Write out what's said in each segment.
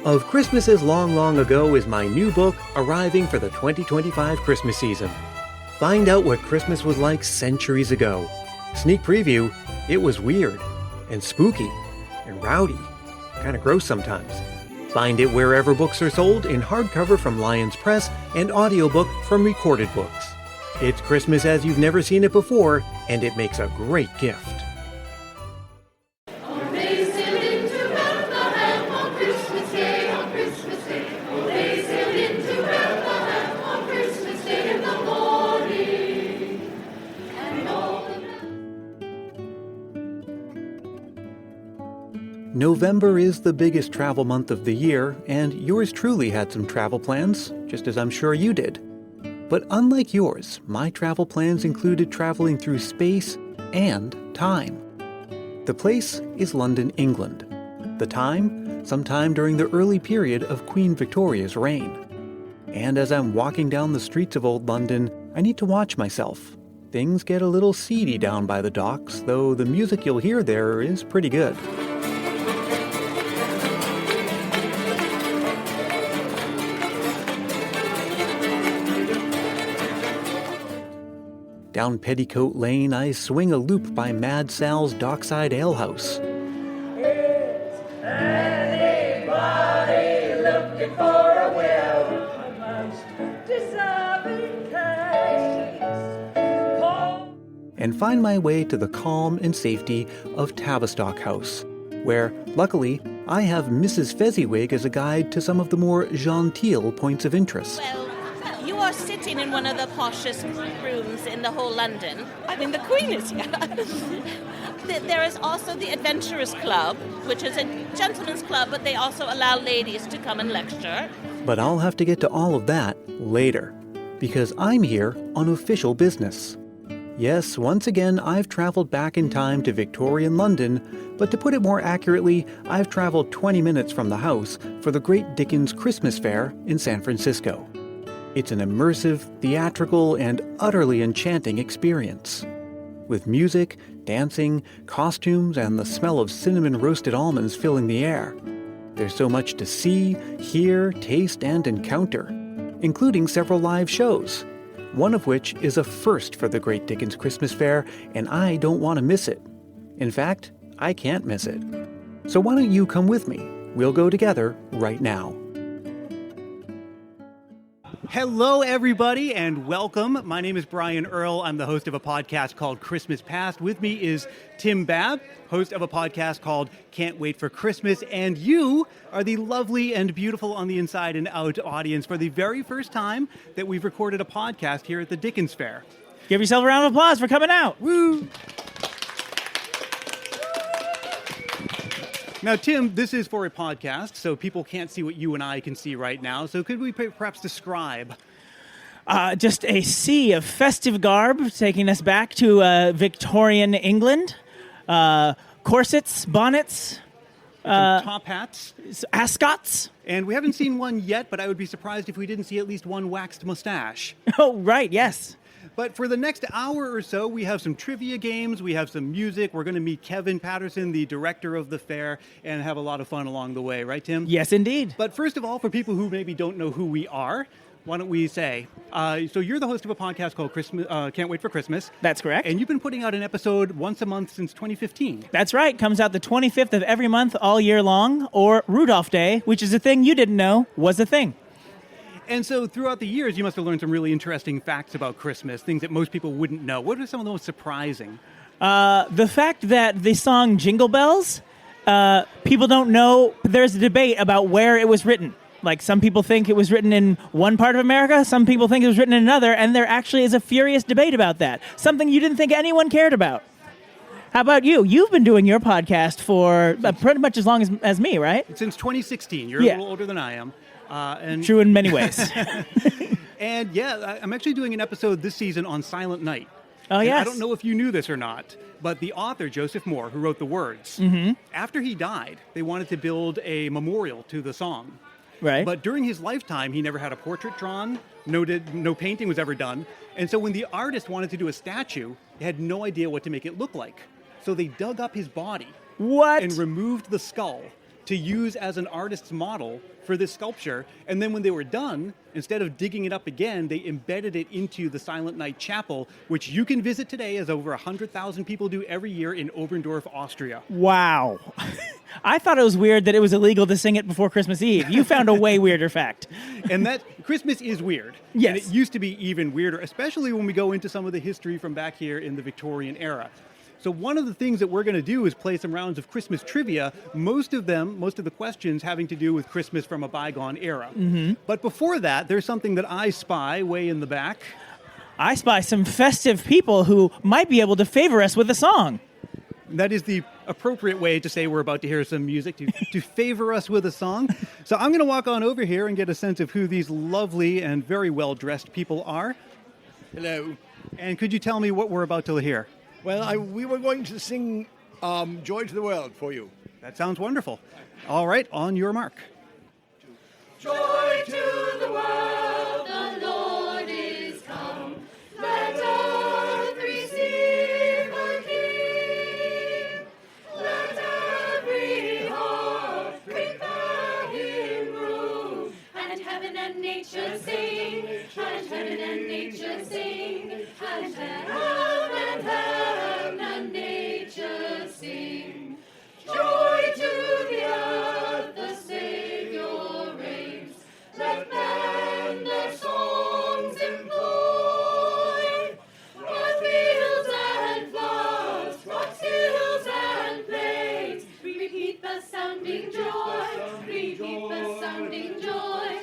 Of Christmases Long, Long Ago is my new book arriving for the 2025 Christmas season. Find out what Christmas was like centuries ago. Sneak preview, it was weird and spooky and rowdy, kind of gross sometimes. Find it wherever books are sold in hardcover from Lyons Press and audiobook from Recorded Books. It's Christmas as you've never seen it before, and it makes a great gift. November is the biggest travel month of the year, and yours truly had some travel plans, just as I'm sure you did. But unlike yours, my travel plans included traveling through space and time. The place is London, England. The time, sometime during the early period of Queen Victoria's reign. And as I'm walking down the streets of old London, I need to watch myself. Things get a little seedy down by the docks, though the music you'll hear there is pretty good. Down Petticoat Lane, I swing a loop by Mad Sal's Dockside Alehouse. Is anybody looking for a will? A most deserving case. And find my way to the calm and safety of Tavistock House, where, luckily, I have Mrs. Fezziwig as a guide to some of the more genteel points of interest. Well, you are sitting in one of the poshest rooms in the whole London. I mean, the Queen is here. There is also the Adventurers Club, which is a gentleman's club, but they also allow ladies to come and lecture. But I'll have to get to all of that later, because I'm here on official business. Yes, once again, I've traveled back in time to Victorian London, but to put it more accurately, I've traveled 20 minutes from the house for the Great Dickens Christmas Fair in San Francisco. It's an immersive, theatrical, and utterly enchanting experience. With music, dancing, costumes, and the smell of cinnamon-roasted almonds filling the air. There's so much to see, hear, taste, and encounter, including several live shows, one of which is a first for the Great Dickens Christmas Fair, and I don't want to miss it. In fact, I can't miss it. So why don't you come with me? We'll go together right now. Hello, everybody, and welcome. My name is Brian Earl. I'm the host of a podcast called Christmas Past. With me is Tim Babb, host of a podcast called Can't Wait for Christmas. And you are the lovely and beautiful on the inside and out audience for the very first time that we've recorded a podcast here at the Dickens Fair. Give yourself a round of applause for coming out. Woo! Now, Tim, this is for a podcast, so people can't see what you and I can see right now. So could we perhaps describe? Just a sea of festive garb taking us back to Victorian England. Corsets, bonnets. Top hats. Ascots. And we haven't seen one yet, but I would be surprised if we didn't see at least one waxed mustache. Oh, right, yes. But for the next hour or so, we have some trivia games, we have some music, we're going to meet Kevin Patterson, the director of the fair, and have a lot of fun along the way, right, Tim? Yes, indeed. But first of all, for people who maybe don't know who we are, why don't we say, so you're the host of a podcast called Can't Wait for Christmas. That's correct. And you've been putting out an episode once a month since 2015. That's right. Comes out the 25th of every month all year long, or Rudolph Day, which is a thing you didn't know was a thing. And so throughout the years, you must have learned some really interesting facts about Christmas, things that most people wouldn't know. What are some of the most surprising? The fact that the song Jingle Bells, people don't know, there's a debate about where it was written. Like, some people think it was written in one part of America, some people think it was written in another, and there actually is a furious debate about that. Something you didn't think anyone cared about. How about you? You've been doing your podcast for pretty much as long as me, right? Since 2016. You're a little older than I am. True in many ways. And yeah, I'm actually doing an episode this season on Silent Night. Oh, yes. I don't know if you knew this or not, but the author, Joseph Moore, who wrote the words, after he died, they wanted to build a memorial to the song. Right. But during his lifetime, he never had a portrait drawn, no painting was ever done. And so when the artist wanted to do a statue, they had no idea what to make it look like. So they dug up his body. What? And removed the skull to use as an artist's model for this sculpture. And then when they were done, instead of digging it up again, they embedded it into the Silent Night Chapel, which you can visit today, as over 100,000 people do every year in Oberndorf, Austria. Wow. I thought it was weird that it was illegal to sing it before Christmas Eve. You found a way weirder fact. And that Christmas is weird. Yes. And it used to be even weirder, especially when we go into some of the history from back here in the Victorian era. So one of the things that we're going to do is play some rounds of Christmas trivia, most of the questions having to do with Christmas from a bygone era. Mm-hmm. But before that, there's something that I spy way in the back. I spy some festive people who might be able to favor us with a song. That is the appropriate way to say we're about to hear some music, to favor us with a song. So I'm going to walk on over here and get a sense of who these lovely and very well-dressed people are. Hello. And could you tell me what we're about to hear? Well, we were going to sing Joy to the World for you. That sounds wonderful. All right, on your mark. Joy to the world, the Lord is come. Let earth receive her King. Let every heart prepare him room. And heaven and nature sing, and heaven and nature sing, and heaven and nature sing. Joy to the earth, the Savior reigns. Let men their songs employ. What fields and flowers, what hills and plains. Repeat the sounding joy, repeat the sounding joy.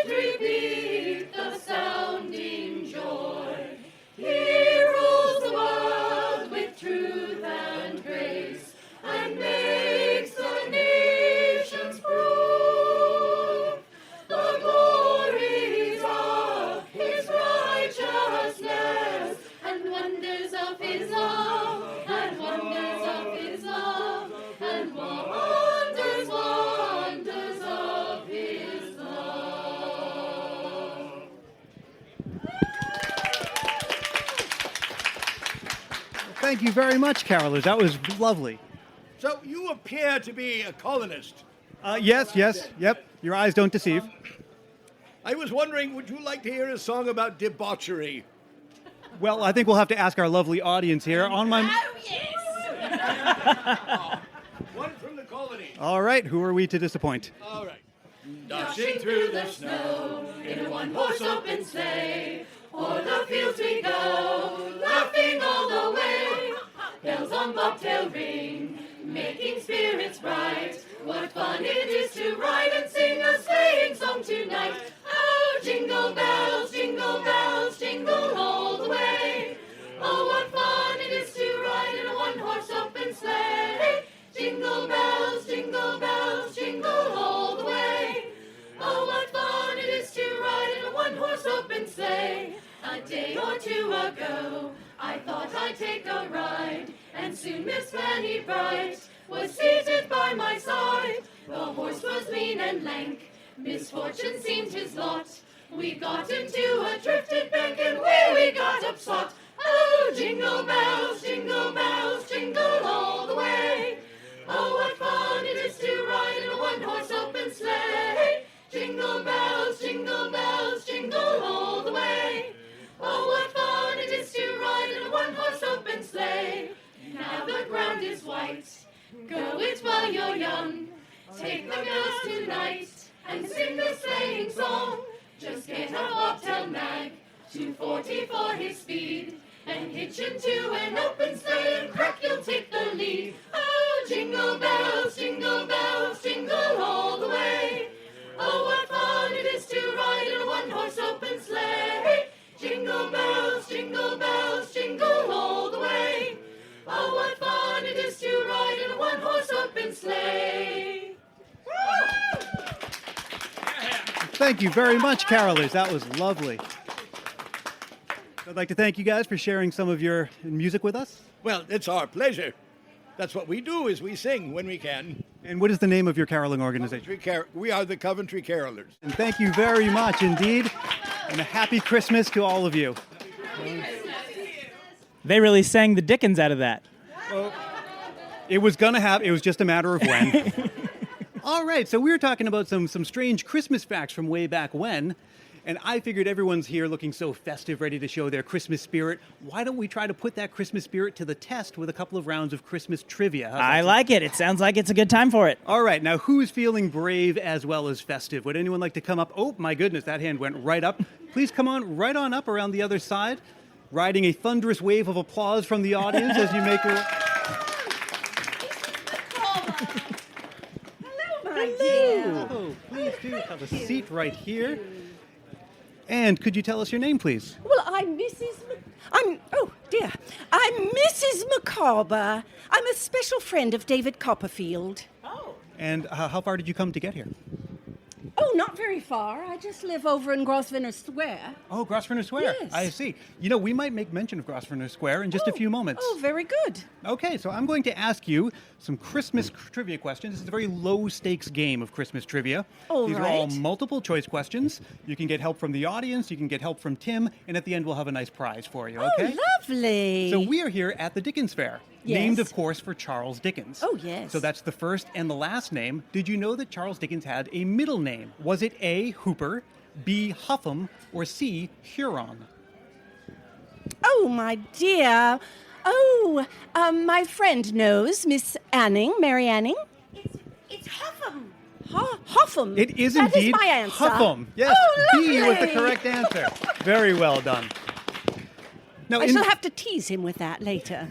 Repeat the sounding joy. He rules the world with truth and grace, and makes the nations prove the glories of his righteousness, and wonders of his love, and wonders of his love, and wonders of his love. Thank you very much, carolers. That was lovely. So you appear to be a colonist. Yes, yep. Your eyes don't deceive. I was wondering, would you like to hear a song about debauchery? Well, I think we'll have to ask our lovely audience here. On my. Oh, yes! One from the colony. All right, who are we to disappoint? All right. Dashing through the snow in a one-horse open sleigh, o'er the fields we go, laughing all the way. Bells on bobtail ring, making spirits bright. What fun it is to ride and sing a sleighing song tonight. Oh, jingle bells, jingle all the way. Oh, what fun it is to ride in a one-horse open sleigh. Jingle bells, jingle all the way. Oh, what fun it is to ride in a one-horse open sleigh. A day or two ago, I thought I'd take a ride, and soon Miss Fanny Bright was seated by my side. The horse was lean and lank, misfortune seemed his lot. We got into a drifted bank, and where we got upsot. Oh, jingle bells, jingle all the way. Oh, what fun it is to ride in a one-horse open sleigh. Jingle bells, jingle all the way. Oh, what fun it is to ride in a one-horse open sleigh. Now the ground is white, go it while you're young. Take the girls tonight and sing the sleighing song. Just get a bobtail nag, 240 for his speed, and hitch into an open sleigh, and crack, you'll take the lead. Oh, jingle bells, jingle all the way. Oh, what fun it is to ride in a one-horse open sleigh. Jingle bells, jingle all the way. Oh, what fun it is to ride in a one-horse open sleigh. Thank you very much, carolers. That was lovely. I'd like to thank you guys for sharing some of your music with us. Well, it's our pleasure. That's what we do, is we sing when we can. And what is the name of your caroling organization? We are the Coventry Carolers. And thank you very much indeed. And a happy Christmas to all of you. They really sang the Dickens out of that. It was going to happen. It was just a matter of when. All right, so we were talking about some strange Christmas facts from way back when. And I figured everyone's here looking so festive, ready to show their Christmas spirit. Why don't we try to put that Christmas spirit to the test with a couple of rounds of Christmas trivia? I like it. It sounds like it's a good time for it. All right, now who's feeling brave as well as festive? Would anyone like to come up? Oh, my goodness, that hand went right up. Please come on right on up around the other side, riding a thunderous wave of applause from the audience as you make your... Hello, my dear. Oh, please do have a seat right here. And could you tell us your name, please? Well, I'm Mrs. Micawber. I'm a special friend of David Copperfield. Oh. And how far did you come to get here? Oh, not very far. I just live over in Grosvenor Square. Oh, Grosvenor Square. Yes. I see. You know, we might make mention of Grosvenor Square in just a few moments. Oh, very good. Okay, so I'm going to ask you some Christmas trivia questions. This is a very low-stakes game of Christmas trivia. These are all multiple-choice questions. You can get help from the audience, you can get help from Tim, and at the end we'll have a nice prize for you, okay? Oh, lovely. So we are here at the Dickens Fair. Yes. Named, of course, for Charles Dickens. Oh, yes. So that's the first and the last name. Did you know that Charles Dickens had a middle name? Was it A, Hooper, B, Huffam, or C, Huron? Oh, my dear. Oh, my friend knows, Miss Anning, Mary Anning. It's Huffam. Huffam. It is that indeed is my answer. Huffam. Yes, Oh, B was the lovely. correct answer. Very well done. Now, I shall have to tease him with that later.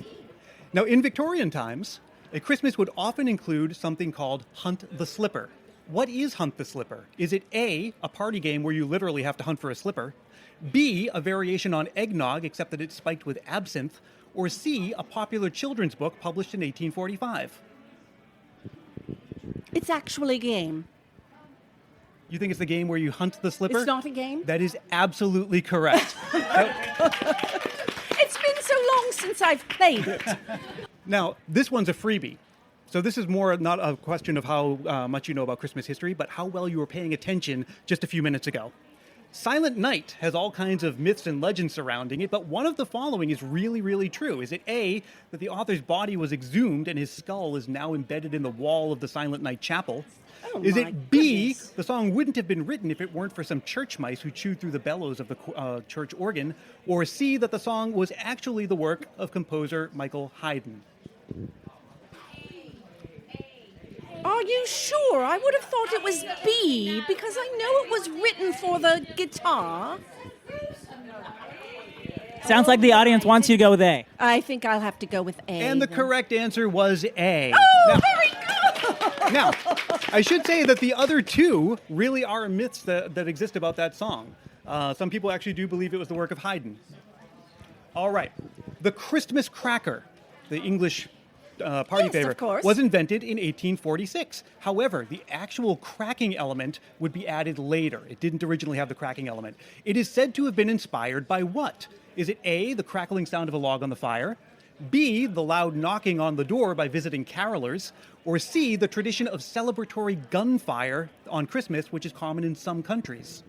Now, in Victorian times, a Christmas would often include something called Hunt the Slipper. What is Hunt the Slipper? Is it A, a party game where you literally have to hunt for a slipper, B, a variation on eggnog except that it's spiked with absinthe, or C, a popular children's book published in 1845? It's actually a game. You think it's the game where you hunt the slipper? It's not a game? That is absolutely correct. It's been so long since I've played it. Now, this one's a freebie. So this is more not a question of how much you know about Christmas history, but how well you were paying attention just a few minutes ago. Silent Night has all kinds of myths and legends surrounding it, but one of the following is really, really true. Is it A, that the author's body was exhumed and his skull is now embedded in the wall of the Silent Night Chapel? Oh, Is my it B, goodness. the song wouldn't have been written if it weren't for some church mice who chewed through the bellows of the church organ? Or C, that the song was actually the work of composer Michael Haydn? Are you sure? I would have thought it was B, because I know it was written for the guitar. Sounds like the audience wants you to go with A. I think I'll have to go with A. And the then. correct answer was A. Oh, very good! Now, I should say that the other two really are myths that exist about that song. Some people actually do believe it was the work of Haydn. All right. The Christmas cracker, the English party Yes, favorite, of course. was invented in 1846. However, the actual cracking element would be added later. It didn't originally have the cracking element. It is said to have been inspired by what? Is it A, the crackling sound of a log on the fire? B, the loud knocking on the door by visiting carolers? Or C, the tradition of celebratory gunfire on Christmas, which is common in some countries?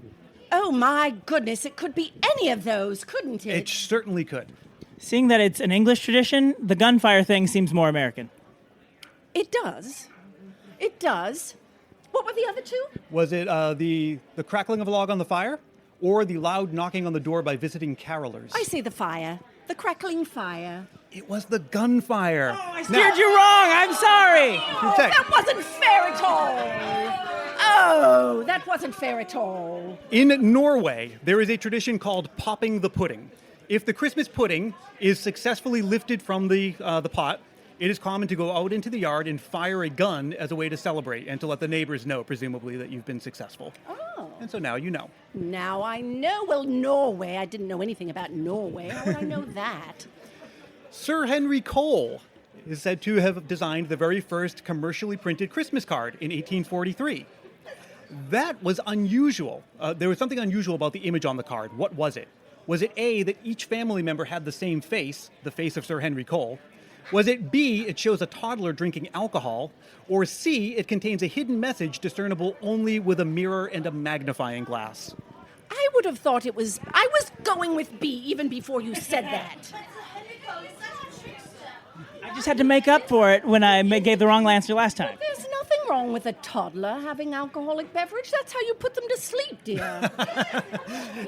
Oh, my goodness. It could be any of those, couldn't it? It certainly could. Seeing that it's an English tradition, the gunfire thing seems more American. It does. It does. What were the other two? Was it the crackling of a log on the fire? Or the loud knocking on the door by visiting carolers? I say the fire. The crackling fire. It was the gunfire. I steered you wrong. I'm sorry. That wasn't fair at all. Oh, that wasn't fair at all. In Norway, there is a tradition called popping the pudding. If the Christmas pudding is successfully lifted from the pot, it is common to go out into the yard and fire a gun as a way to celebrate and to let the neighbors know, presumably, that you've been successful. Oh. And so now you know. Now I know. Well, Norway. I didn't know anything about Norway. How would I know that? Sir Henry Cole is said to have designed the very first commercially printed Christmas card in 1843. That was unusual. There was something unusual about the image on the card. What was it? Was it A, that each family member had the same face, the face of Sir Henry Cole? Was it B, it shows a toddler drinking alcohol? Or C, it contains a hidden message discernible only with a mirror and a magnifying glass? I would have thought it was... I was going with B even before you said that. Just had to make up for it when I gave the wrong answer last time. There's nothing wrong with a toddler having alcoholic beverage. That's how you put them to sleep, dear.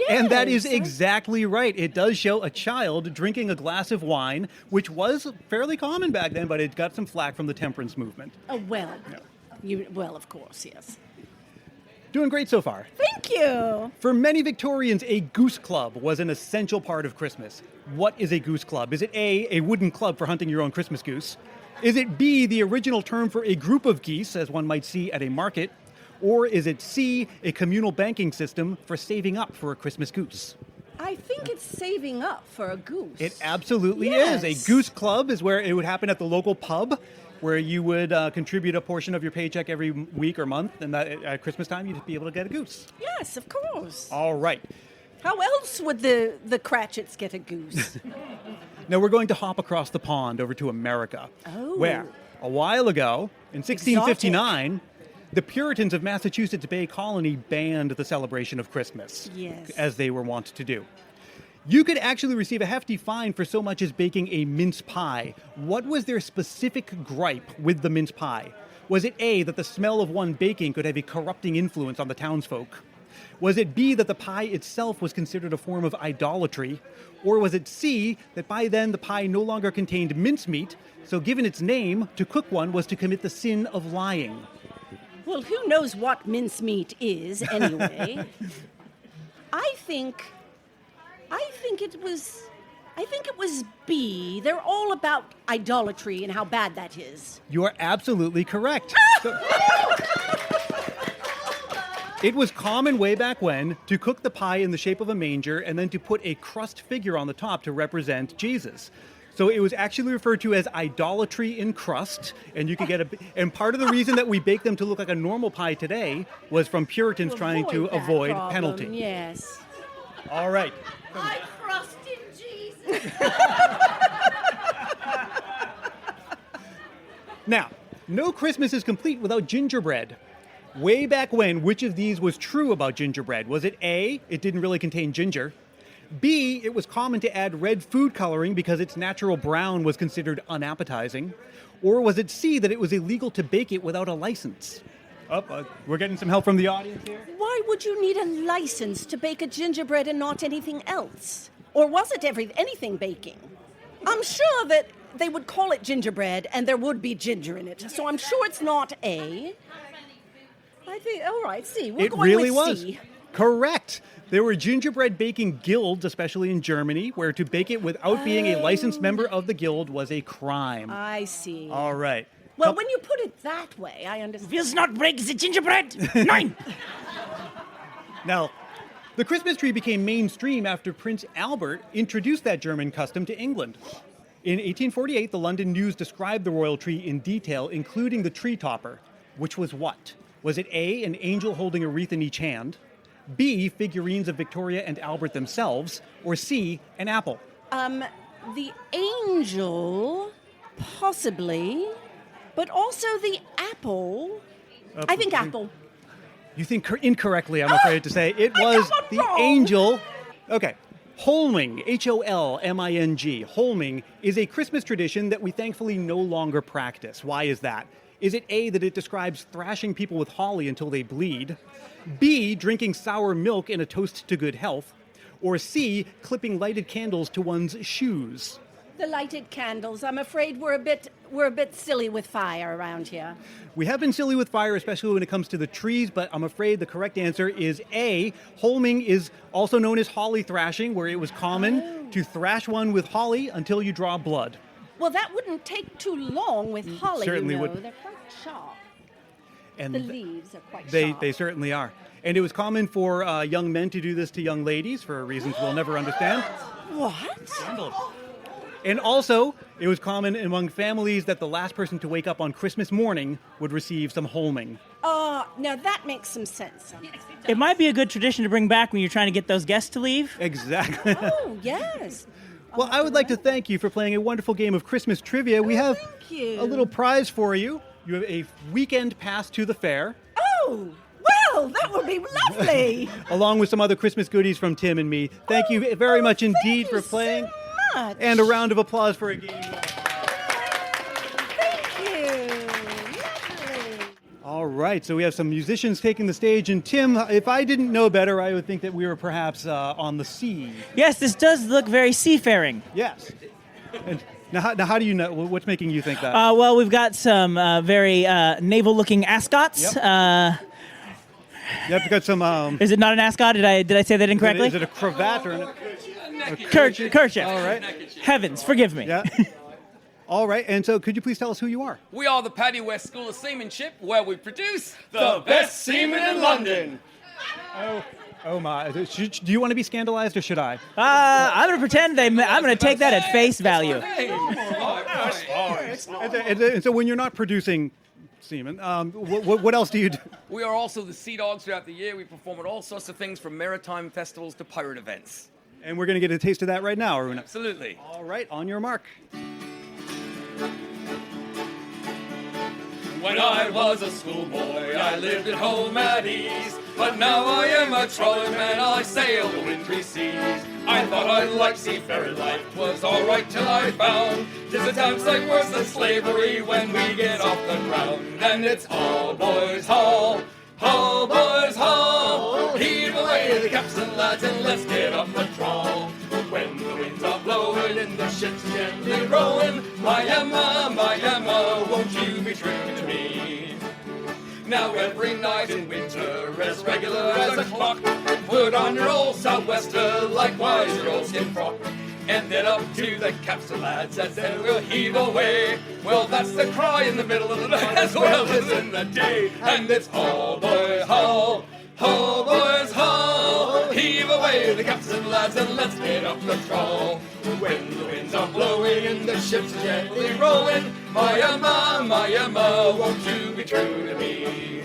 And that is Yes. exactly right. It does show a child drinking a glass of wine, which was fairly common back then, but it got some flack from the temperance movement. Oh, well, of course, yes. Doing great so far. Thank you. For many Victorians, a goose club was an essential part of Christmas. What is a goose club? Is it A, wooden club for hunting your own Christmas goose? Is it B, the original term for a group of geese, as one might see at a market? Or is it C, a communal banking system for saving up for a Christmas goose? I think it's saving up for a goose. It absolutely Yes. is. A goose club is where it would happen at the local pub, where you would contribute a portion of your paycheck every week or month, and that at Christmas time you'd be able to get a goose. Yes, of course. All right. How else would the Cratchits get a goose? Now we're going to hop across the pond over to America, where a while ago, in 1659, the Puritans of Massachusetts Bay Colony banned the celebration of Christmas, Yes. as they were wont to do. You could actually receive a hefty fine for so much as baking a mince pie. What was their specific gripe with the mince pie? Was it A, that the smell of one baking could have a corrupting influence on the townsfolk? Was it B, that the pie itself was considered a form of idolatry? Or was it C, that by then the pie no longer contained mincemeat, so given its name, to cook one was to commit the sin of lying? Well, who knows what mincemeat is anyway? I think it was B. They're all about idolatry and how bad that is. You are absolutely correct. It was common way back when to cook the pie in the shape of a manger and then to put a crust figure on the top to represent Jesus. So it was actually referred to as idolatry in crust, and you could get and part of the reason that we bake them to look like a normal pie today was from Puritans trying to that avoid problem, penalty. Yes. All right. I trust in Jesus. Now, no Christmas is complete without gingerbread. Way back when, which of these was true about gingerbread? Was it A, it didn't really contain ginger? B, it was common to add red food coloring because its natural brown was considered unappetizing? Or was it C, that it was illegal to bake it without a license? We're getting some help from the audience here. Why would you need a license to bake a gingerbread and not anything else? Or was it anything baking? I'm sure that they would call it gingerbread and there would be ginger in it. So I'm sure it's not A. I think, all right, C. We're It going really with was. C. Correct. There were gingerbread baking guilds, especially in Germany, where to bake it without being a licensed member of the guild was a crime. I see. All right. Well, when you put it that way, I understand. Will not break the gingerbread. 9. Now, the Christmas tree became mainstream after Prince Albert introduced that German custom to England. In 1848, the London News described the royal tree in detail, including the tree topper, which was what? Was it A, an angel holding a wreath in each hand, B, figurines of Victoria and Albert themselves, or C, an apple? The angel, possibly, but also the apple. I think apple. You think incorrectly, I'm afraid to say. It I was got one the wrong. angel. Okay. Holming, Holming, Holming is a Christmas tradition that we thankfully no longer practice. Why is that? Is it A, that it describes thrashing people with holly until they bleed? B, drinking sour milk in a toast to good health? Or C, clipping lighted candles to one's shoes? The lighted candles. I'm afraid we're a bit silly with fire around here. We have been silly with fire, especially when it comes to the trees, but I'm afraid the correct answer is A. Holming is also known as holly thrashing, where it was common to thrash one with holly until you draw blood. Well, that wouldn't take too long with holly, certainly you know. wouldn't. They're quite sharp. And The leaves are quite They sharp. certainly are. And it was common for young men to do this to young ladies for reasons we'll never understand. What? And also, it was common among families that the last person to wake up on Christmas morning would receive some holming. Now that makes some sense. It might be a good tradition to bring back when you're trying to get those guests to leave. Exactly. Oh, yes. Well, I would like to thank you for playing a wonderful game of Christmas trivia. We have thank you. a little prize for you. You have a weekend pass to the fair, Oh, well, that would be lovely. along with some other Christmas goodies from Tim and me. Thank you very much indeed Thank you for playing. so much. And a round of applause for a game. All right, so we have some musicians taking the stage, and Tim, if I didn't know better, I would think that we were perhaps on the sea. Yes, this does look very seafaring. Yes. And now, how do you know? What's making you think that? Well, we've got some very naval-looking ascots. Yep. Yep, we've got some... Is it not an ascot? Did I say that incorrectly? Is it a cravat or a kerchief. All right. Heavens, forgive me. Yeah. All right, and so could you please tell us who you are? We are the Paddy West School of Seamanship, where we produce The best seaman in London. Oh my! Do you want to be scandalized, or should I? I'm gonna pretend I'm gonna take that at face value. And so when you're not producing seamen, what else do you do? We are also the Sea Dogs throughout the year. We perform at all sorts of things from maritime festivals to pirate events. And we're going to get a taste of that right now, are we not? Absolutely. All right, on your mark. When I was a schoolboy, I lived at home at ease. But now I am a trolley man, I sail the wintry seas. I thought I liked seafaring life, 'twas alright till I found 'tis a time sight worse than slavery when we get off the ground. And it's haul, boys, haul, haul, boys, haul. Heave away the capstan, lads, and let's get up the trawl. When the winds are blowing and the ship's gently rowing, my Emma, won't you be true to me? Now every night in winter, as regular as a clock, put on your old southwester, likewise your old skin frock, and then up to the capstan, lads, and then we'll heave away. Well, that's the cry in the middle of the night as well as in the day, and it's haul, boy, haul. Ho, boys, ho! Heave away the capstan, lads, and let's get up the trawl. When the winds are blowing and the ship's gently rolling, my Emma, won't you be true to me?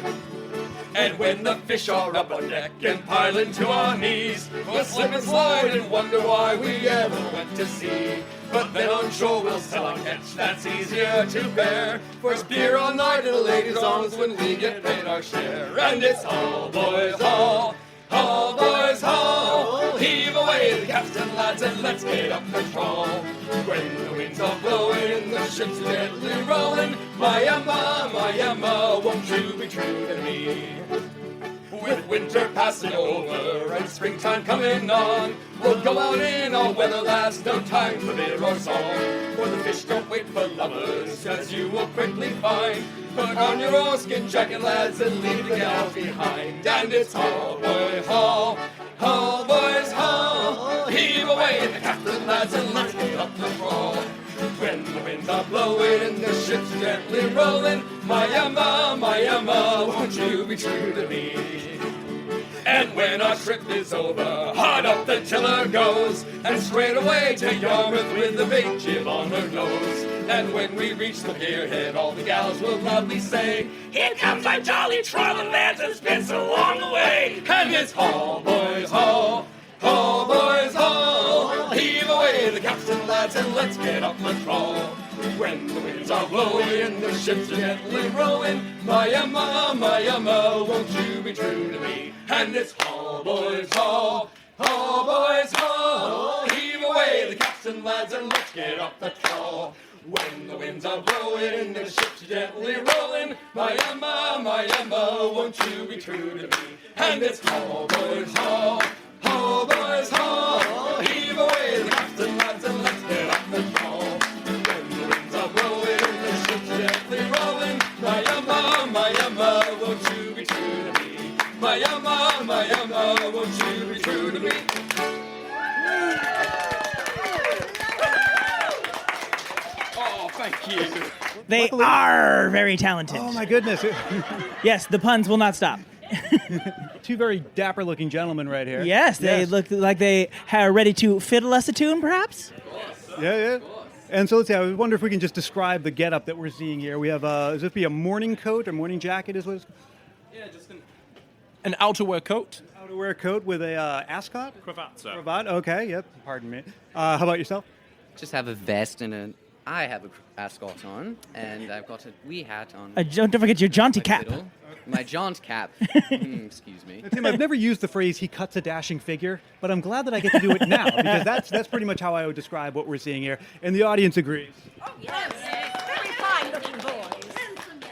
And when the fish are up on deck and piling to our knees, we'll slip and slide and wonder why we ever went to sea. But then on shore we'll sell our catch, that's easier to bear. For it's beer all night and the ladies' arms when we get paid our share. And it's haul, boys, haul, haul, boys, haul. Heave away the capstan, lads, and let's get up the trawl. When the winds are blowing and the ship's gently rolling, my Emma, won't you be true to me? With winter passing over and springtime coming on, we'll go out in all weather, lads, no time for beer or song. For the fish don't wait for lovers, as you will quickly find. Put on your oilskin jacket, lads, and leave the gals behind. And it's haul, boy, haul, haul, boys, haul. Heave away the captain, lads, and let's get up the trawl. When the winds are blowing and the ship's gently rolling, my Emma, won't you be true to me? And when our trip is over, hard up the tiller goes, and straight away to Yarmouth with the big jib on her nose. And when we reach the pierhead, all the gals will loudly say, here comes our jolly trawling, lads, it's been so long away. And it's haul, boys, haul, haul, boys, haul. Heave away the capstan, lads, and let's get up the trawl. When the winds are blowing and the ship's gently rowing, my Emma, won't you be true to me? And it's haul, boys, haul, haul, boys, haul. Heave away the capstan, lads, and let's get up the trawl. When the winds are blowing and the ship's gently rolling, my Emma, won't you be true to me? And it's haul, boys, haul, haul, boys, haul. Heave away the capstan, lads, and let's get up the trawl. My Emma, won't you be true to me? My Emma, won't you be true to me? Oh, thank you. They are very talented. Oh my goodness. Yes, the puns will not stop. Two very dapper-looking gentlemen right here. Yes, they look like they are ready to fiddle us a tune, perhaps? Yeah. And so let's see, I wonder if we can just describe the getup that we're seeing here. We have, does this be a morning coat or morning jacket is what it's called? Yeah, just an outerwear coat. Outerwear coat with a ascot? Cravat, sir. Cravat, okay, yep, pardon me. How about yourself? Just have a vest and I have a ascot on, and I've got a wee hat on. Don't forget your jaunty my cap. fiddle. My jaunt cap. Excuse me. Tim, I've never used the phrase "he cuts a dashing figure," but I'm glad that I get to do it now because that's pretty much how I would describe what we're seeing here, and the audience agrees. Oh, yes. Very fine looking boys.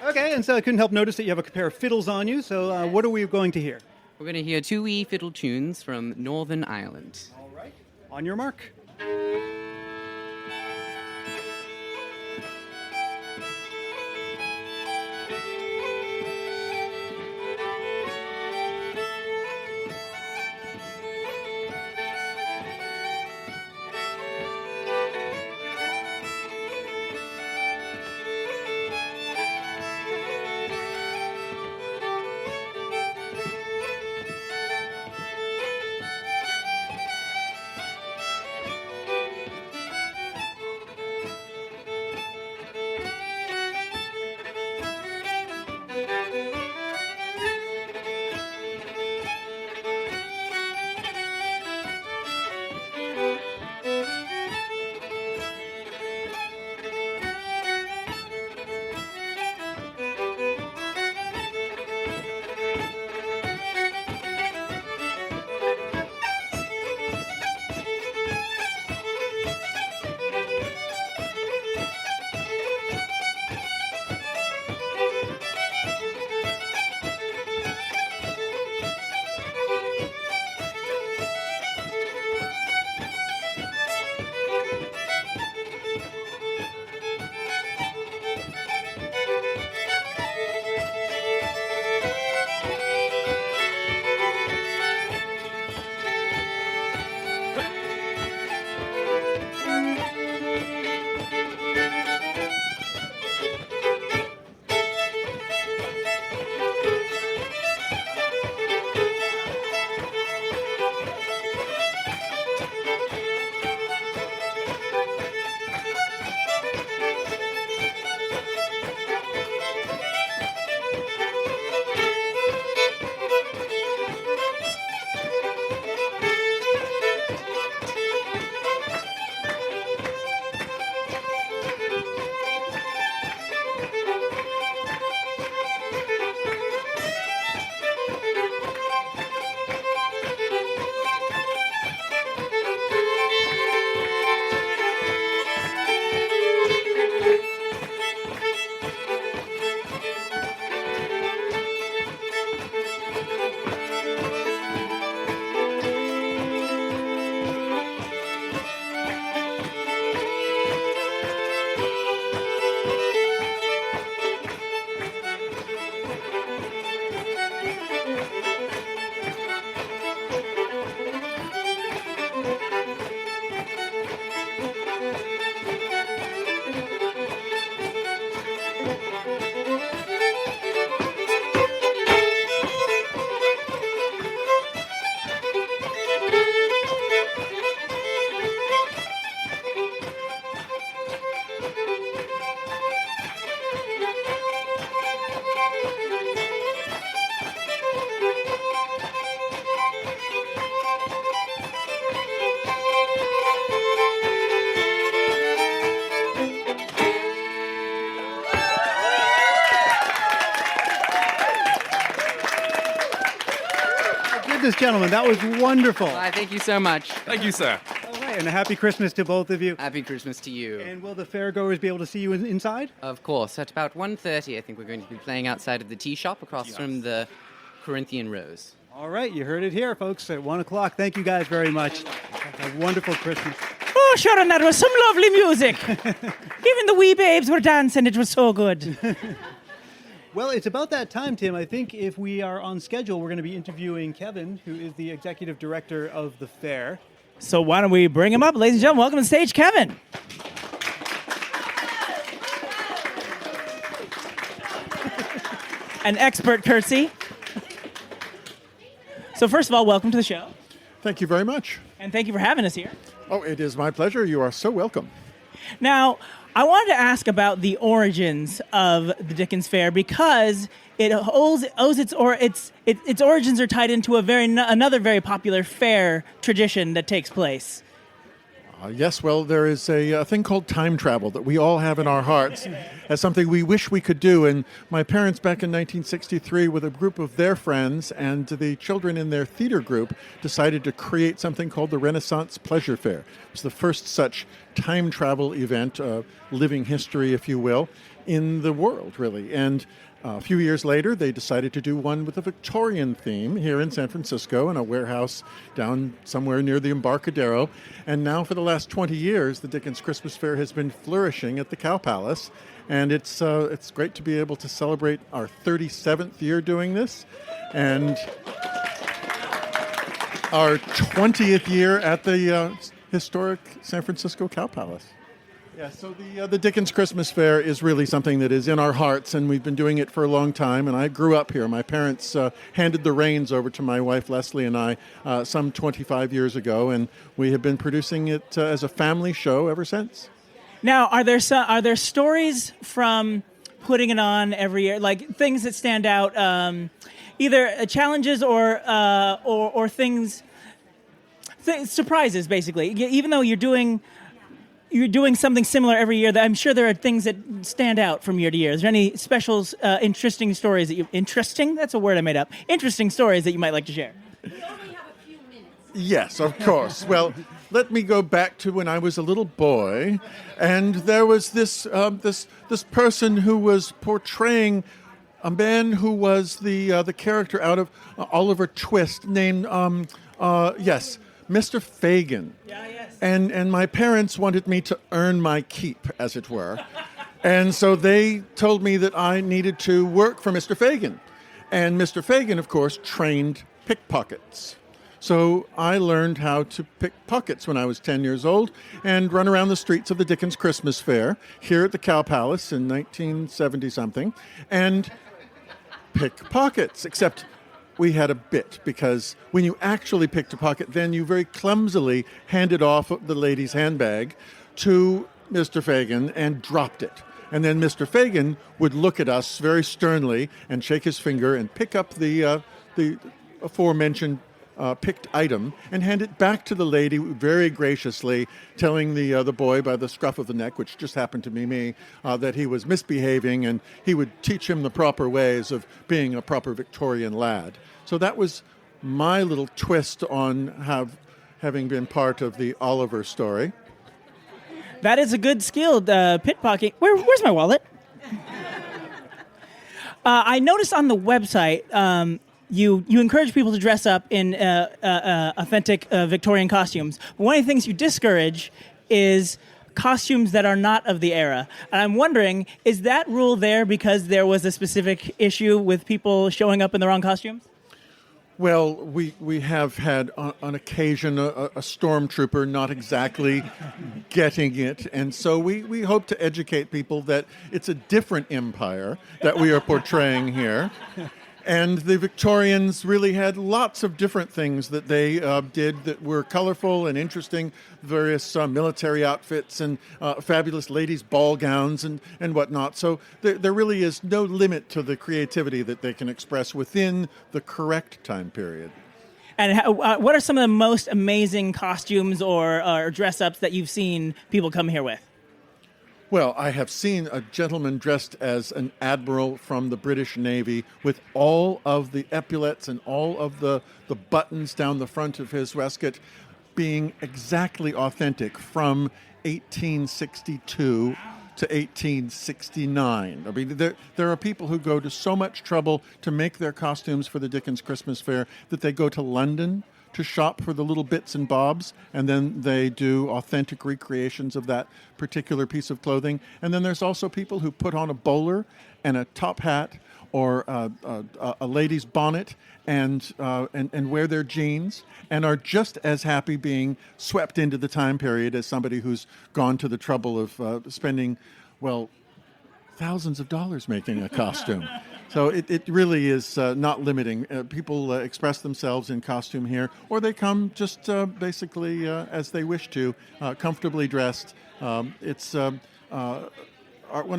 Okay, and so I couldn't help notice that you have a pair of fiddles on you. So what are we going to hear? We're going to hear two wee fiddle tunes from Northern Ireland. All right. On your mark. Gentlemen, that was wonderful. Why, thank you so much. Thank you, sir. All right, and a happy Christmas to both of you. Happy Christmas to you. And will the fairgoers be able to see you inside? Of course. At about 1:30, I think we're going to be playing outside of the tea shop across from the Corinthian Rose. All right, you heard it here, folks, at 1 o'clock. Thank you guys very much. A wonderful Christmas. Oh, Sharon, that was some lovely music. Even the wee babes were dancing. It was so good. Well, it's about that time, Tim. I think if we are on schedule, we're going to be interviewing Kevin, who is the executive director of the fair. So why don't we bring him up? Ladies and gentlemen, welcome to the stage, Kevin. An expert curtsy. So first of all, welcome to the show. Thank you very much. And thank you for having us here. Oh, it is my pleasure. You are so welcome. Now, I wanted to ask about the origins of the Dickens Fair because it owes its origins are tied into another very popular fair tradition that takes place. Yes, well, there is a thing called time travel that we all have in our hearts as something we wish we could do. And my parents back in 1963, with a group of their friends and the children in their theater group, decided to create something called the Renaissance Pleasure Fair. It was the first such time travel event, living history, if you will, in the world, really. And a few years later, they decided to do one with a Victorian theme here in San Francisco in a warehouse down somewhere near the Embarcadero. And now for the last 20 years, the Dickens Christmas Fair has been flourishing at the Cow Palace. And it's great to be able to celebrate our 37th year doing this and our 20th year at the historic San Francisco Cow Palace. Yeah, so the Dickens Christmas Fair is really something that is in our hearts, and we've been doing it for a long time. And I grew up here. My parents handed the reins over to my wife Leslie and I some 25 years ago, and we have been producing it as a family show ever since. Now, are there stories from putting it on every year, like things that stand out, either challenges or things, surprises, basically? Even though you're doing something similar every year, that I'm sure there are things that stand out from year to year. Is there any special, interesting stories that's a word I made up, interesting stories that you might like to share? We only have a few minutes. Yes, of course. Well, let me go back to when I was a little boy, and there was this person who was portraying a man who was the character out of Oliver Twist, named Mr. Fagin. Yeah, yes. And my parents wanted me to earn my keep, as it were. And so they told me that I needed to work for Mr. Fagin. And Mr. Fagin, of course, trained pickpockets. So I learned how to pick pockets when I was 10 years old and run around the streets of the Dickens Christmas Fair here at the Cow Palace in 1970-something and pick pockets, except we had a bit, because when you actually picked a pocket, then you very clumsily handed off the lady's handbag to Mr. Fagin and dropped it. And then Mr. Fagin would look at us very sternly and shake his finger and pick up the aforementioned picked item and hand it back to the lady very graciously, telling the boy by the scruff of the neck, which just happened to be me, that he was misbehaving and he would teach him the proper ways of being a proper Victorian lad. So that was my little twist on having been part of the Oliver story. That is a good skilled pickpocket. Where's my wallet? I noticed on the website you encourage people to dress up in authentic Victorian costumes. But one of the things you discourage is costumes that are not of the era. And I'm wondering, is that rule there because there was a specific issue with people showing up in the wrong costumes? Well, we have had on occasion a stormtrooper not exactly getting it, and so we hope to educate people that it's a different empire that we are portraying here. And the Victorians really had lots of different things that they did that were colorful and interesting, various military outfits and fabulous ladies' ball gowns and whatnot. So there really is no limit to the creativity that they can express within the correct time period. And what are some of the most amazing costumes or dress-ups that you've seen people come here with? Well, I have seen a gentleman dressed as an admiral from the British Navy with all of the epaulets and all of the buttons down the front of his waistcoat being exactly authentic from 1862 to 1869. I mean, there are people who go to so much trouble to make their costumes for the Dickens Christmas Fair that they go to London to shop for the little bits and bobs, and then they do authentic recreations of that particular piece of clothing. And then there's also people who put on a bowler and a top hat or a lady's bonnet and wear their jeans and are just as happy being swept into the time period as somebody who's gone to the trouble of spending, well, thousands of dollars making a costume. So it really is not limiting. People express themselves in costume here, or they come just basically as they wish to, comfortably dressed. It's one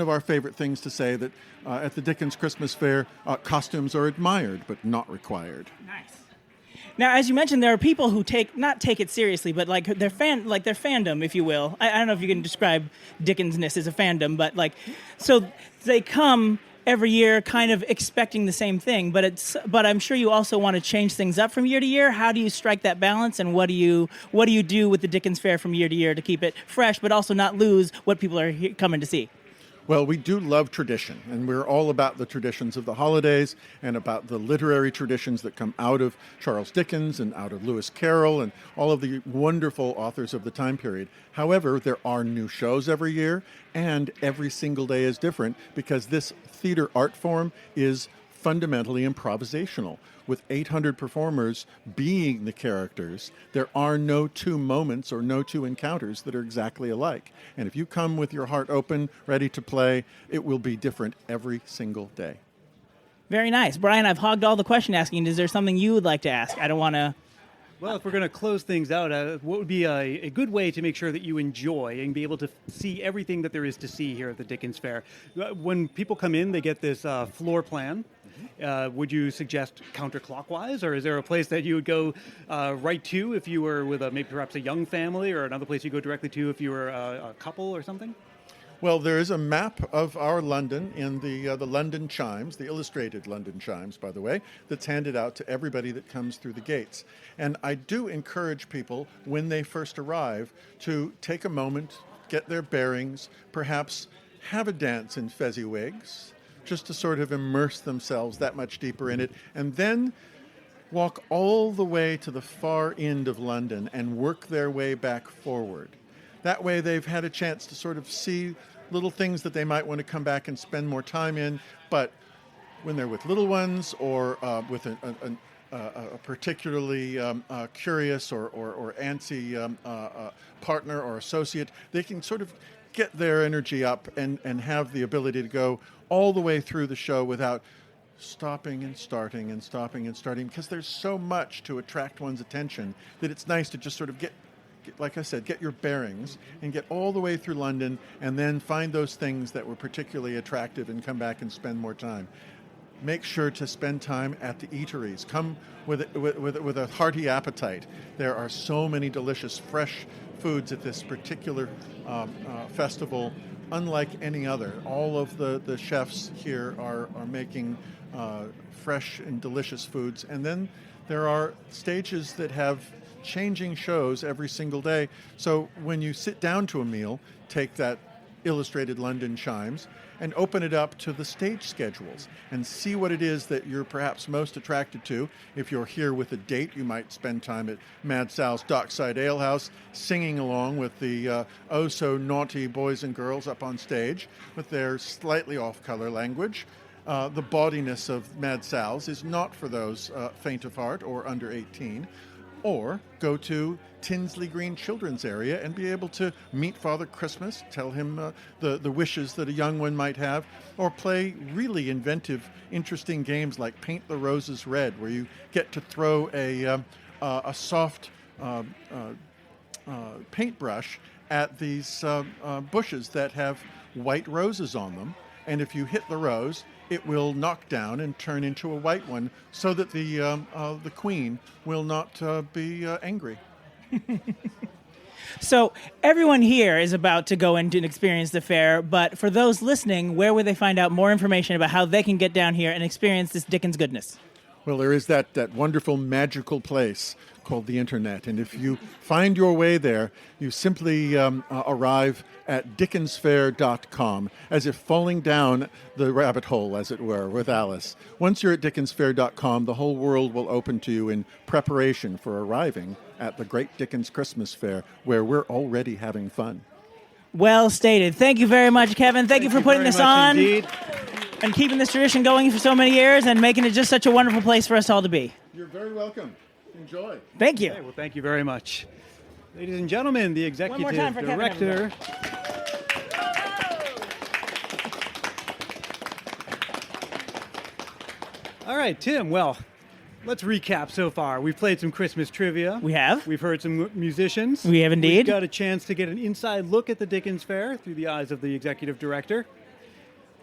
of our favorite things to say that at the Dickens Christmas Fair, costumes are admired but not required. Nice. Now, as you mentioned, there are people who not take it seriously, but like their fandom, if you will. I don't know if you can describe Dickensness as a fandom, but so they come every year kind of expecting the same thing, but I'm sure you also want to change things up from year to year. How do you strike that balance, and what do you do with the Dickens Fair from year to year to keep it fresh, but also not lose what people are coming to see? Well, we do love tradition, and we're all about the traditions of the holidays and about the literary traditions that come out of Charles Dickens and out of Lewis Carroll and all of the wonderful authors of the time period. However, there are new shows every year, and every single day is different because this theater art form is fundamentally improvisational. With 800 performers being the characters, there are no two moments or no two encounters that are exactly alike. And if you come with your heart open, ready to play, it will be different every single day. Very nice. Brian, I've hogged all the question asking. Is there something you would like to ask? I don't want to... Well, if we're going to close things out, what would be a good way to make sure that you enjoy and be able to see everything that there is to see here at the Dickens Fair? When people come in, they get this floor plan. Would you suggest counterclockwise, or is there a place that you would go right to if you were with maybe perhaps a young family, or another place you go directly to if you were a couple or something? Well, there is a map of our London in the London Chimes, the illustrated London Chimes, by the way, that's handed out to everybody that comes through the gates. And I do encourage people, when they first arrive, to take a moment, get their bearings, perhaps have a dance in fezziwigs, just to sort of immerse themselves that much deeper in it, and then walk all the way to the far end of London and work their way back forward. That way they've had a chance to sort of see little things that they might want to come back and spend more time in, but when they're with little ones or with a particularly curious or antsy partner or associate, they can sort of get their energy up and have the ability to go all the way through the show without stopping and starting and stopping and starting, because there's so much to attract one's attention that it's nice to just sort of get, like I said, get your bearings and get all the way through London and then find those things that were particularly attractive and come back and spend more time. Make sure to spend time at the eateries. Come with a hearty appetite. There are so many delicious fresh foods at this particular festival, unlike any other. All of the chefs here are making fresh and delicious foods. And then there are stages that have changing shows every single day. So when you sit down to a meal, take that illustrated London Chimes and open it up to the stage schedules and see what it is that you're perhaps most attracted to. If you're here with a date, you might spend time at Mad Sal's Dockside Ale House singing along with the oh-so-naughty boys and girls up on stage with their slightly off-color language. The bawdiness of Mad Sal's is not for those faint of heart or under 18. Or go to Tinsley Green Children's Area and be able to meet Father Christmas, tell him the wishes that a young one might have, or play really inventive, interesting games like Paint the Roses Red, where you get to throw a soft paintbrush at these bushes that have white roses on them. And if you hit the rose, it will knock down and turn into a white one so that the queen will not be angry. So everyone here is about to go in and experience the fair, but for those listening, where would they find out more information about how they can get down here and experience this Dickens goodness? Well, there is that wonderful magical place called the Internet. And if you find your way there, you simply arrive at dickensfair.com, as if falling down the rabbit hole, as it were, with Alice. Once you're at dickensfair.com, the whole world will open to you in preparation for arriving at the Great Dickens Christmas Fair, where we're already having fun. Well stated. Thank you very much, Kevin. Thank you for putting this on. Indeed. And keeping this tradition going for so many years and making it just such a wonderful place for us all to be. You're very welcome. Enjoy. Thank you. Okay, well, thank you very much. Ladies and gentlemen, the executive One more time for director. All right, Tim, well, let's recap so far. We've played some Christmas trivia. We have. We've heard some musicians. We have indeed. We've got a chance to get an inside look at the Dickens Fair through the eyes of the executive director.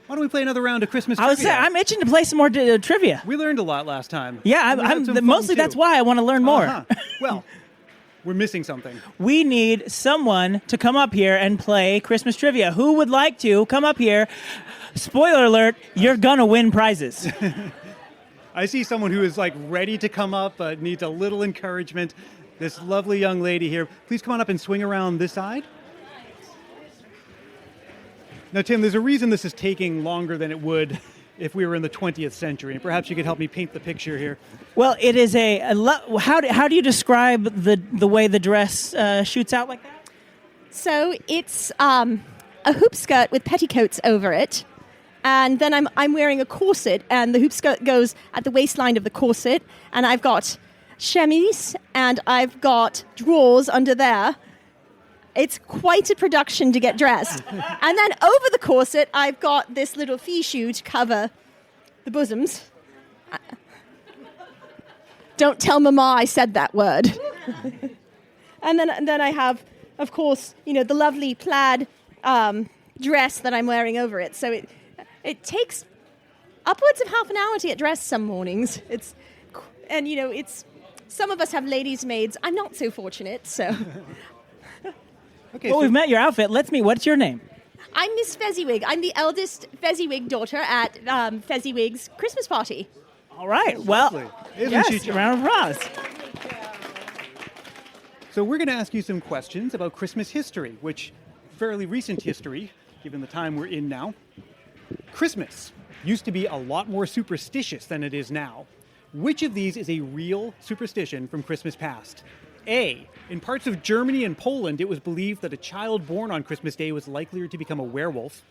Why don't we play another round of Christmas I was trivia? saying, I'm itching to play some more trivia. We learned a lot last time. Yeah, We had some fun, mostly too. that's why I want to learn more. Uh-huh. Well, we're missing something. We need someone to come up here and play Christmas trivia. Who would like to come up here? Spoiler alert, you're going to win prizes. I see someone who is ready to come up, but needs a little encouragement. This lovely young lady here. Please come on up and swing around this side. Now, Tim, there's a reason this is taking longer than it would if we were in the 20th century. Perhaps you could help me paint the picture here. Well, it is how do you describe the way the dress shoots out like that? So it's a hoop skirt with petticoats over it. And then I'm wearing a corset, and the hoop skirt goes at the waistline of the corset. And I've got chemise, and I've got drawers under there. It's quite a production to get dressed. And then over the corset, I've got this little fichu to cover the bosoms. Don't tell Mama I said that word. and then I have, of course, the lovely plaid dress that I'm wearing over it. So it takes upwards of half an hour to get dressed some mornings. It's some of us have ladies' maids. I'm not so fortunate, so. Okay, well, we've met your outfit. Let's meet. What's your name? I'm Miss Fezziwig. I'm the eldest Fezziwig daughter at Fezziwig's Christmas party. All right. Well, Isn't she? round of applause. So we're going to ask you some questions about Christmas history, which fairly recent history, given the time we're in now. Christmas used to be a lot more superstitious than it is now. Which of these is a real superstition from Christmas past? A, in parts of Germany and Poland, it was believed that a child born on Christmas Day was likelier to become a werewolf.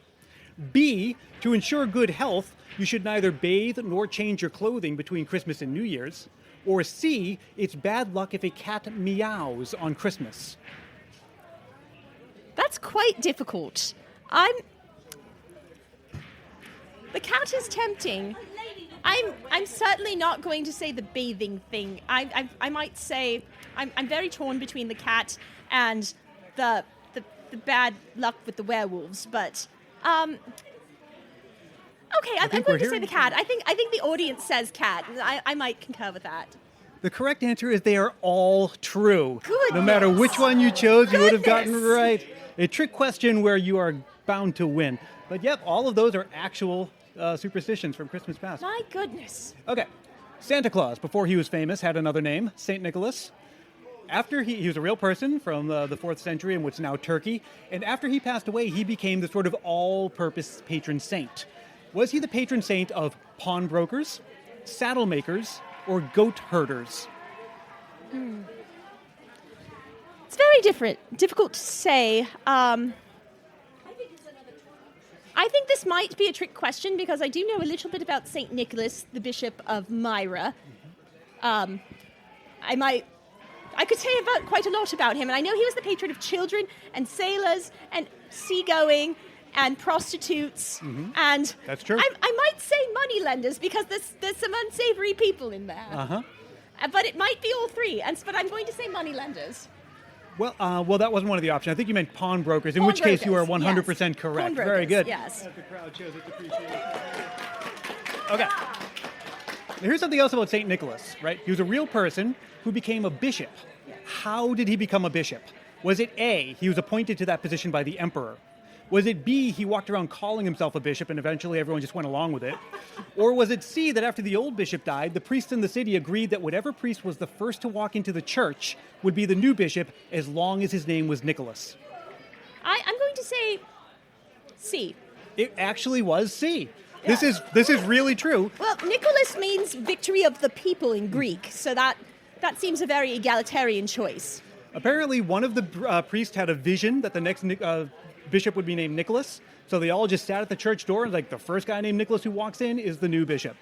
B, to ensure good health, you should neither bathe nor change your clothing between Christmas and New Year's. Or C, it's bad luck if a cat meows on Christmas. That's quite difficult. The cat is tempting. I'm certainly not going to say the bathing thing. I might say I'm very torn between the cat and the bad luck with the werewolves. But okay, I'm going to say the cat. I think the audience says cat. I might concur with that. The correct answer is they are all true. Goodness. No matter which one you chose, you would have gotten Goodness. right. A trick question where you are bound to win. But yep, all of those are actual superstitions from Christmas past. My goodness. Okay. Santa Claus, before he was famous, had another name, St. Nicholas. After he was a real person from the 4th century in what's now Turkey. And after he passed away, he became the sort of all-purpose patron saint. Was he the patron saint of pawnbrokers, saddle makers, or goat herders? It's very difficult to say. I think this might be a trick question because I do know a little bit about St. Nicholas, the Bishop of Myra. I could say about quite a lot about him, and I know he was the patron of children and sailors and seagoing and prostitutes. And That's true. I might say moneylenders because there's some unsavory people in there. Uh-huh. But it might be all three, but I'm going to say moneylenders. Well, that wasn't one of the options. I think you meant pawnbrokers, in which case you are 100% correct. Pawnbrokers, Very good. yes. The crowd shows its appreciation. Okay. Now, here's something else about St. Nicholas, right? He was a real person who became a bishop. How did he become a bishop? Was it A, he was appointed to that position by the emperor? Was it B, he walked around calling himself a bishop and eventually everyone just went along with it? Or was it C, that after the old bishop died, the priests in the city agreed that whatever priest was the first to walk into the church would be the new bishop as long as his name was Nicholas? I'm going to say C. It actually was C. Yeah. This is really true. Well, Nicholas means victory of the people in Greek, so that seems a very egalitarian choice. Apparently, one of the priests had a vision that the next bishop would be named Nicholas, so they all just sat at the church door and the first guy named Nicholas who walks in is the new bishop.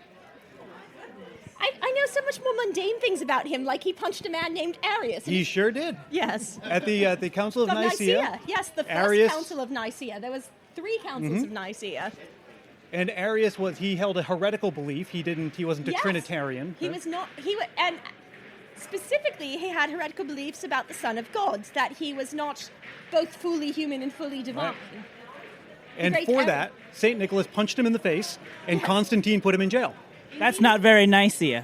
I know so much more mundane things about him, like he punched a man named Arius. He sure did. Yes. At the Council of Nicaea. Yes, the first Arius, Council of Nicaea. There was 3 councils of Nicaea. And Arius he held a heretical belief. He wasn't a Trinitarian. He was not. And specifically, he had heretical beliefs about the Son of God, that he was not both fully human and fully divine. Right. And Great for carol. that, St. Nicholas punched him in the face, and Constantine put him in jail. That's not very nice of you.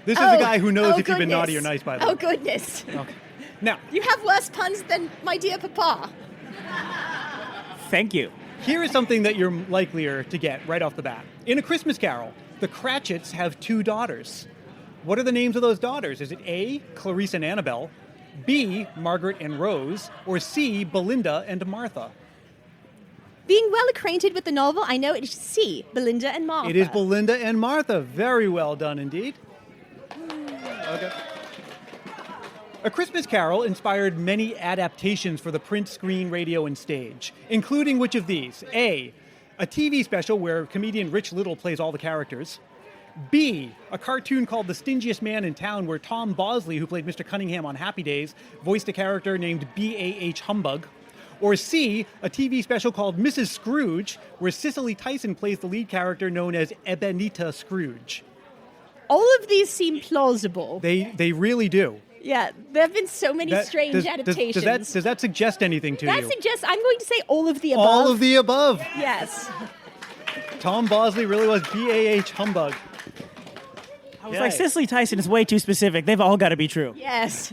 This is a guy who knows if you've been naughty or nice, by the way. Oh, goodness. Okay. Now, You have worse puns than my dear papa. Thank you. here is something that you're likelier to get right off the bat. In A Christmas Carol, the Cratchits have 2 daughters. What are the names of those daughters? Is it A, Clarice and Annabelle, B, Margaret and Rose, or C, Belinda and Martha? Being well acquainted with the novel, I know it is C, Belinda and Martha. It is Belinda and Martha. Very well done indeed. Okay. A Christmas Carol inspired many adaptations for the print, screen, radio, and stage, including which of these? A TV special where comedian Rich Little plays all the characters. B, a cartoon called The Stingiest Man in Town where Tom Bosley, who played Mr. Cunningham on Happy Days, voiced a character named B.A.H. Humbug. Or C, a TV special called Mrs. Scrooge, where Cicely Tyson plays the lead character known as Ebenita Scrooge. All of these seem plausible. They really do. Yeah, there have been so many strange adaptations. Does that suggest anything to That you? suggests I'm going to say all of the above. All of the above. Yes. Tom Bosley really was B.A.H. Humbug. I was like, Cicely Tyson is way too specific. They've all got to be true. Yes.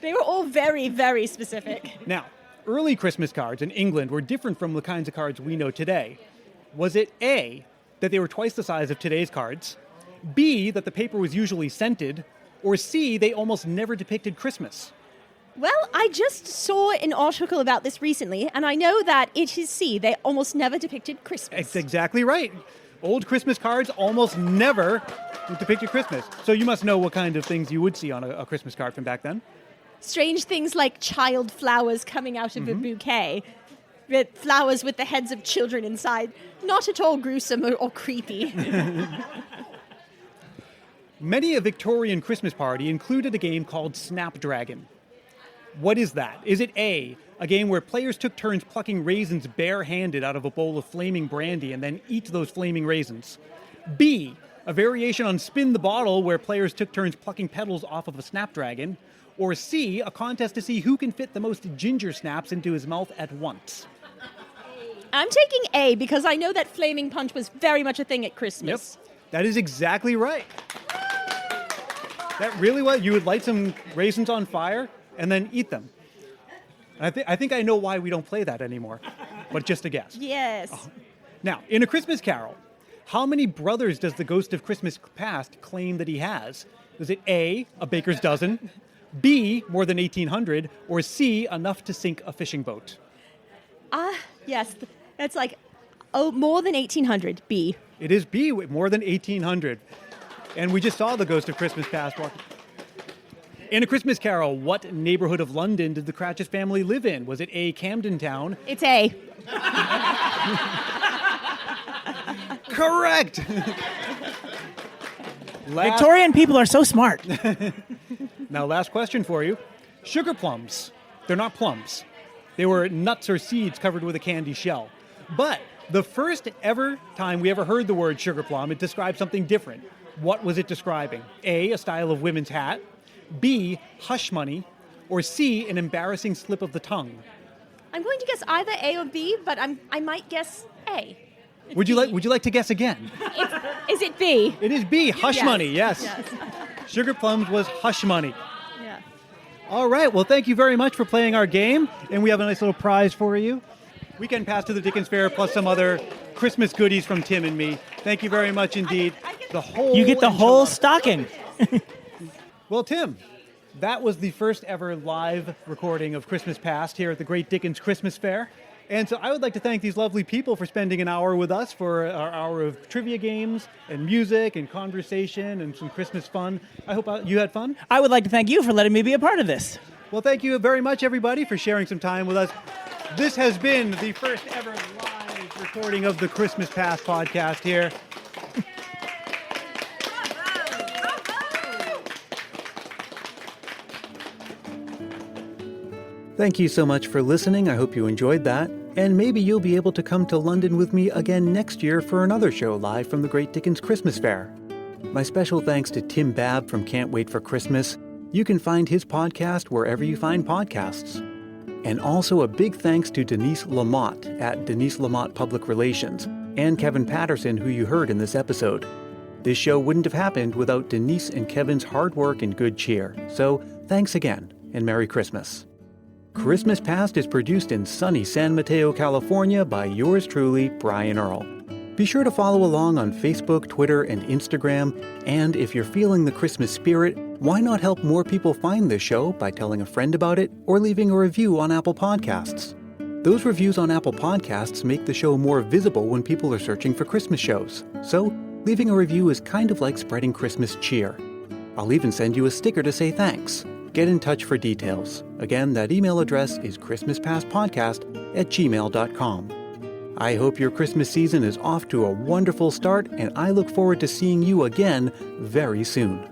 They were all very, very specific. Now, early Christmas cards in England were different from the kinds of cards we know today. Was it A, that they were twice the size of today's cards, B, that the paper was usually scented, or C, they almost never depicted Christmas? Well, I just saw an article about this recently, and I know that it is C. They almost never depicted Christmas. That's exactly right. Old Christmas cards almost never depicted Christmas. So you must know what kind of things you would see on a Christmas card from back then. Strange things like child flowers coming out of a bouquet. With flowers with the heads of children inside. Not at all gruesome or creepy. Many a Victorian Christmas party included a game called Snapdragon. What is that? Is it A, a game where players took turns plucking raisins bare-handed out of a bowl of flaming brandy and then eat those flaming raisins? B, a variation on Spin the Bottle where players took turns plucking petals off of a snapdragon? Or C, a contest to see who can fit the most ginger snaps into his mouth at once? I'm taking A because I know that flaming punch was very much a thing at Christmas. Yep, that is exactly right. That really was. You would light some raisins on fire and then eat them. I think I know why we don't play that anymore, but just a guess. Yes. Now, in A Christmas Carol, how many brothers does the ghost of Christmas past claim that he has? Is it A, a baker's dozen, B, more than 1,800, or C, enough to sink a fishing boat? Yes. That's like, more than 1,800, B. It is B, with more than 1,800. And we just saw the ghost of Christmas past walking. In A Christmas Carol, what neighborhood of London did the Cratchit family live in? Was it A, Camden Town? It's A. Correct! Victorian people are so smart. Now, last question for you. Sugar plums. They're not plums. They were nuts or seeds covered with a candy shell. But the first ever time we ever heard the word sugar plum, it described something different. What was it describing? A, a style of women's hat, B, hush money, or C, an embarrassing slip of the tongue? I'm going to guess either A or B, but I might guess A. Would you like to guess again? Is it B? It is B, hush Yes. money, yes. Yes. Sugar plums was hush money. Yeah. All right, well, thank you very much for playing our game, and we have a nice little prize for you. Weekend pass to the Dickens Fair, plus some other Christmas goodies from Tim and me. Thank you very much indeed. You get the whole stocking. Well, Tim, that was the first ever live recording of Christmas Past here at the Great Dickens Christmas Fair. And so I would like to thank these lovely people for spending an hour with us for our hour of trivia games and music and conversation and some Christmas fun. I hope you had fun. I would like to thank you for letting me be a part of this. Well, thank you very much, everybody, for sharing some time with us. This has been the first ever live recording of the Christmas Past podcast here. Thank you so much for listening. I hope you enjoyed that. And maybe you'll be able to come to London with me again next year for another show live from the Great Dickens Christmas Fair. My special thanks to Tim Babb from Can't Wait for Christmas. You can find his podcast wherever you find podcasts. And also a big thanks to Denise Lamotte at Denise Lamotte Public Relations and Kevin Patterson, who you heard in this episode. This show wouldn't have happened without Denise and Kevin's hard work and good cheer. So thanks again, and Merry Christmas. Christmas Past is produced in sunny San Mateo, California by yours truly, Brian Earl. Be sure to follow along on Facebook, Twitter, and Instagram. And if you're feeling the Christmas spirit, why not help more people find this show by telling a friend about it or leaving a review on Apple Podcasts? Those reviews on Apple Podcasts make the show more visible when people are searching for Christmas shows. So, leaving a review is kind of like spreading Christmas cheer. I'll even send you a sticker to say thanks. Get in touch for details. Again, that email address is christmaspastpodcast@gmail.com. I hope your Christmas season is off to a wonderful start, and I look forward to seeing you again very soon.